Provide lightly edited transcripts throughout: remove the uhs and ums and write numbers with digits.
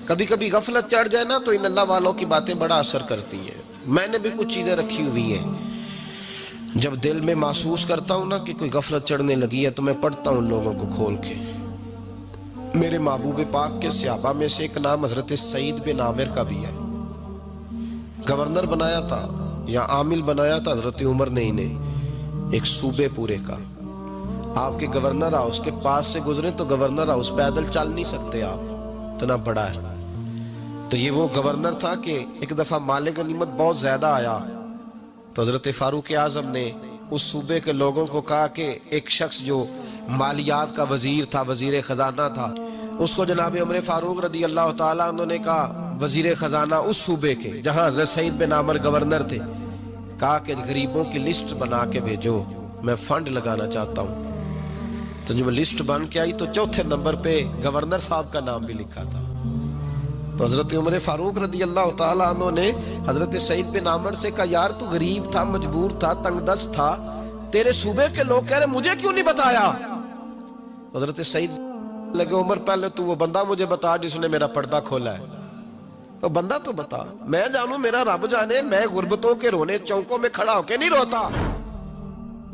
कभी कभी गफलत चढ़ जाए ना तो इन अल्लाह वालों की बातें बड़ा असर करती हैं। मैंने भी कुछ चीज़ें रखी हुई हैं, जब दिल में महसूस करता हूँ ना कि कोई गफलत चढ़ने लगी है तो मैं पढ़ता हूँ लोगों को खोल के। मेरे महबूब पाक के सहाबा में से एक नाम हजरत सईद बिन आमिर का भी है। गवर्नर बनाया था या आमिल बनाया था हजरत उमर ने इन्हें, एक सूबे पूरे का। आपके गवर्नर हाउस के पास से गुजरे तो गवर्नर हाउस पैदल चल नहीं सकते आप, इतना बड़ा है। तो ये वो गवर्नर था कि एक दफा माले गनीमत बहुत ज्यादा आया तो हजरत फारूक आजम ने उस सूबे के लोगों को कहा कि एक शख्स जो मालियात का वजीर था, वजीर खजाना था, उसको जनाब उमर फारूक रदी अल्लाह ताला उन्होंने कहा वजीर खजाना उस सूबे के जहां हजरत सईद बिन आमिर गवर्नर थे, कहा कि गरीबों की लिस्ट बना के भेजो, मैं फंड लगाना चाहता हूँ। तो जब लिस्ट बन के आई तो चौथे नंबर पे गवर्नर साहब का नाम भी लिखा था। तो हजरत उमर फारूक रदी अल्लाह ताला अन्हु ने हजरत सईद बिन आमिर से कहा, यार तू गरीब था, मजबूर था, तंगदस्त था, तेरे सूबे के लोग कह रहे मुझे क्यों नहीं बताया। हजरत सईद लगे, उमर पहले तू वो बंदा मुझे बता जिसने मेरा पर्दा खोला है, तो बंदा तो बता, मैं जानू, मेरा रब जाने, मैं गुर्बतों के रोने चौकों में खड़ा होके नहीं रोता।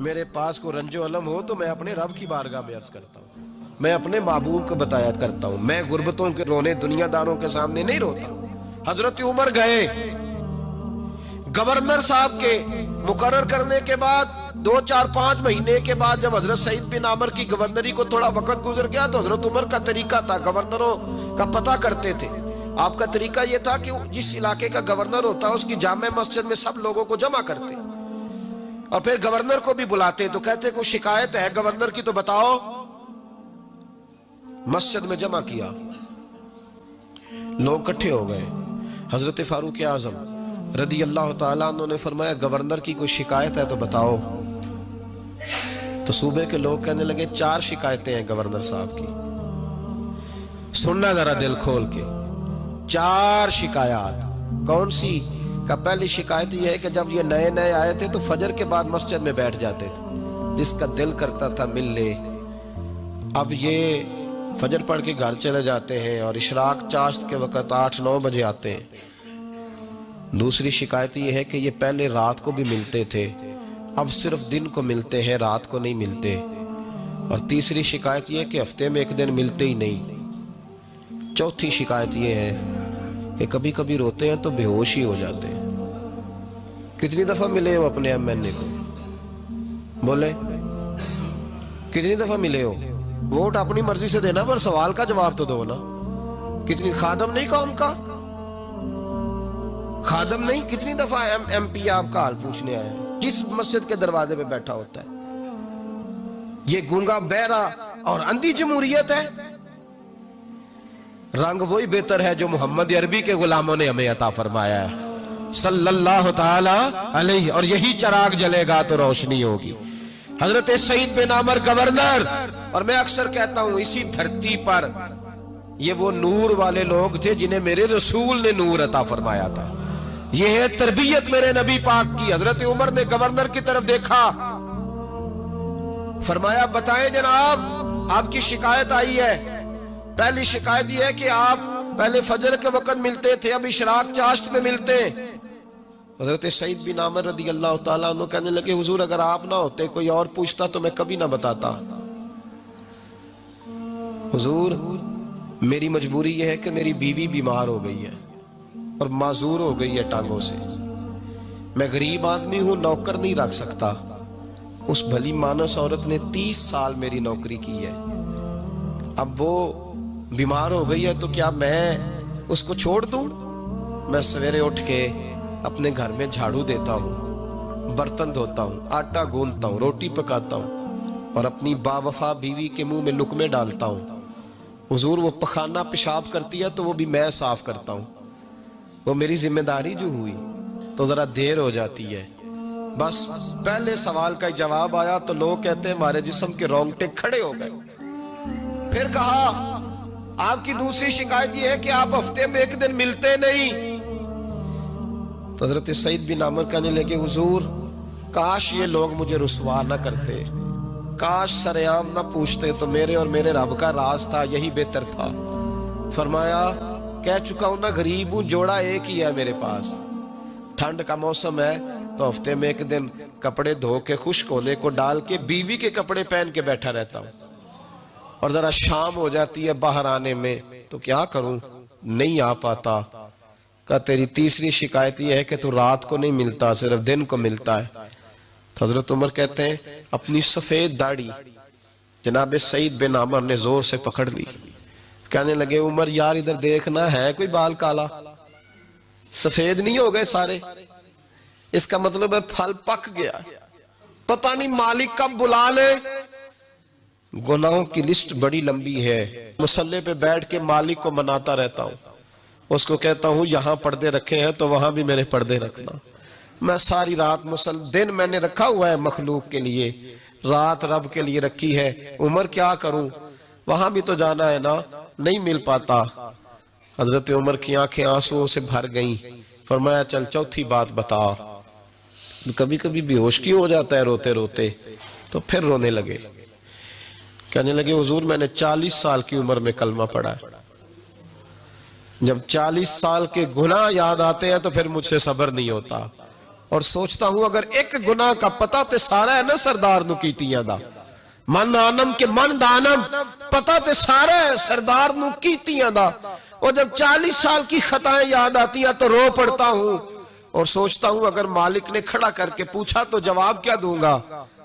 मेरे पास को रंजो अलम हो तो मैं अपने रब की बारगाह में अर्ज करता हूँ, मैं अपने महबूब को बताया करता हूँ, मैं गुर्बतों के रोने दुनियादारों के सामने नहीं रोता। हजरत उमर गए, गवर्नर साहब के मुकर्रर करने के बाद 2, 4, 5 महीने के बाद जब हजरत सईद बिन आमिर की गवर्नरी को थोड़ा वक्त गुजर गया तो हजरत उमर का तरीका था, गवर्नरों का पता करते थे। आपका तरीका यह था कि जिस इलाके का गवर्नर होता उसकी जामे मस्जिद में सब लोगों को जमा करते और फिर गवर्नर को भी बुलाते, तो कहते कोई शिकायत है गवर्नर की तो बताओ। मस्जिद में जमा किया, लोग इकट्ठे हो गए। हजरत फारूक आजम रदी अल्लाह ताला अन्हु ने फरमाया गवर्नर की कोई शिकायत है तो बताओ। तो सूबे के लोग कहने लगे 4 शिकायतें हैं गवर्नर साहब की। सुनना जरा दिल खोल के, 4 शिकायत। कौन सी? का पहली शिकायत यह है कि जब ये नए नए आए थे तो फजर के बाद मस्जिद में बैठ जाते थे, जिसका दिल करता था मिल ले। अब ये फजर पढ़ के घर चले जाते हैं और इशराक चाश्त के वक़्त 8-9 बजे आते हैं। दूसरी शिकायत यह है कि ये पहले रात को भी मिलते थे, अब सिर्फ दिन को मिलते हैं, रात को नहीं मिलते। और तीसरी शिकायत यह है कि हफ्ते में एक दिन मिलते ही नहीं। चौथी शिकायत यह है कि कभी कभी रोते हैं तो बेहोश ही हो जाते हैं। कितनी दफा मिले हो अपने एमएनए को? बोले कितनी दफा मिले हो? वोट अपनी मर्जी से देना पर सवाल का जवाब तो दो ना। कितनी खादम नहीं कौम का, खादम नहीं, कितनी दफा एमपी आपका हाल पूछने आया जिस मस्जिद के दरवाजे पे बैठा होता है। ये गूंगा बहरा और अंधी जमहूरियत है। रंग वही बेहतर है जो मोहम्मद अरबी के गुलामों ने हमें अता फरमाया है सल्लल्लाहु ताला अलैहि, और यही चिराग जलेगा तो रोशनी होगी। हजरत सईद बिन आमिर गवर्नर, और मैं अक्सर कहता हूं इसी धरती पर ये वो नूर वाले लोग थे जिन्हें मेरे रसूल ने नूर अता फरमाया था। ये है तरबियत मेरे नबी पाक की। हजरत उमर ने गवर्नर की तरफ देखा, फरमाया बताएं जनाब आपकी शिकायत आई है। पहली शिकायत यह है कि आप पहले फजर के वक्त मिलते थे, अब इशराक चाश्त में मिलते। हजरत सईद बिन आमिर रदी अल्लाह ताला अन्हु कहने लगे हुजूर अगर आप ना होते कोई और पूछता तो मैं कभी ना बताता। हुजूर मेरी मजबूरी यह है कि मेरी बीवी बीमार हो गई है और माजूर हो गई है टांगों से। मैं गरीब आदमी हूं, नौकर नहीं रख सकता। उस भली मानस औरत ने 30 साल मेरी नौकरी की है, अब वो बीमार हो गई है तो क्या मैं उसको छोड़ दूं? मैं सवेरे उठ के अपने घर में झाड़ू देता हूँ, बर्तन धोता हूँ, आटा गूंदता हूँ, रोटी पकाता हूँ और अपनी बावफा बीवी के मुंह में लुकमे डालता हूँ। हुजूर वो पखाना पेशाब करती है तो वो भी मैं साफ करता हूँ। वो मेरी जिम्मेदारी जो हुई तो जरा देर हो जाती है। बस पहले सवाल का जवाब आया तो लोग कहते हैं हमारे जिस्म के रोंगटे खड़े हो गए। फिर कहा आपकी दूसरी शिकायत यह है कि आप हफ्ते में एक दिन मिलते नहीं। तो हजरत सईद बिन आमिर कहने लगे हुजूर काश ये लोग मुझे रुसवा न करते, काश सरेआम न पूछते तो मेरे और मेरे रब का राज था, यही बेहतर था। फरमाया कह चुका हूं ना, गरीब हूं, जोड़ा एक ही है मेरे पास। ठंड का मौसम है तो हफ्ते में एक दिन कपड़े धो के खुश्क होने को डाल के बीवी के कपड़े पहन के बैठा रहता हूं, और जरा शाम हो जाती है बाहर आने में तो क्या करूं, नहीं आ पाता। का तेरी तीसरी शिकायत यह है कि तू रात को नहीं मिलता, सिर्फ दिन को मिलता है। तो हजरत उमर कहते हैं अपनी सफेद दाढ़ी जनाब सईद बिन आमर ने जोर से पकड़ ली। कहने लगे उमर यार इधर देखना, है कोई बाल काला, सफेद नहीं हो गए सारे, इसका मतलब है फल पक गया, पता नहीं मालिक कब बुला ले। गुनाहों की लिस्ट बड़ी लंबी है। मुसल्ले पे बैठ के मालिक को मनाता रहता हूं, उसको कहता हूं यहां पर्दे रखे हैं तो वहां भी मेरे पर्दे रखना। मैं सारी रात दिन मैंने रखा हुआ है मखलूक के लिए, रात रब के लिए रखी है। उमर क्या करूं, वहां भी तो जाना है ना, नहीं मिल पाता। हजरत उमर की आंखें आंसुओं से भर गईं। फरमाया चल चौथी बात बता। कभी कभी बेहोश क्यों हो जाता है रोते रोते, तो फिर रोने लगे। कहने लगे हुजूर मैंने 40 साल की उम्र में कलमा पढ़ा है, जब 40 साल के गुनाह याद आते हैं तो फिर मुझसे सब्र नहीं होता, और सोचता हूं अगर एक गुनाह का पता ते सारा है ना सरदार नु कीतियां दा, मन आनम के मन दानम, पता ते सारा है सरदार नु कीतियां दा, और जब 40 साल की खताएं याद आती हैं तो रो पड़ता हूं और सोचता हूं अगर मालिक ने खड़ा करके पूछा तो जवाब क्या दूंगा।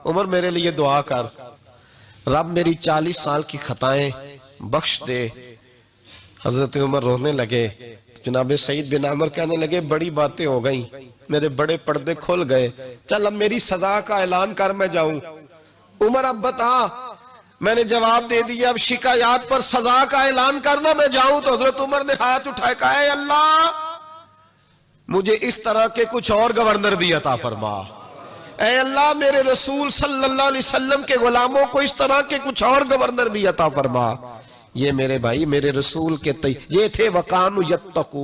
उमर मेरे लिए दुआ कर, रब मेरी 40 साल की खताएं बख्श दे। हजरत उमर रोने लगे। जनाब सईद बिन आमर कहने लगे बड़ी बातें हो गई, मेरे बड़े पर्दे खुल गए, चल अब मेरी सजा का ऐलान कर मैं जाऊं। उमर अब बता, मैंने जवाब दे दिया, अब शिकायत पर सजा का ऐलान करना मैं जाऊं। तो हजरत उमर ने हाथ उठाए कहा अल्लाह मुझे इस तरह के कुछ और गवर्नर भी अता फरमा, ऐ अल्लाह मेरे रसूल सल्लल्लाहु अलैहि वसल्लम के गुलामों को इस तरह के कुछ और गवर्नर भी अता फरमा। ये मेरे भाई मेरे रसूल के ये थे वकानु यत्तकू।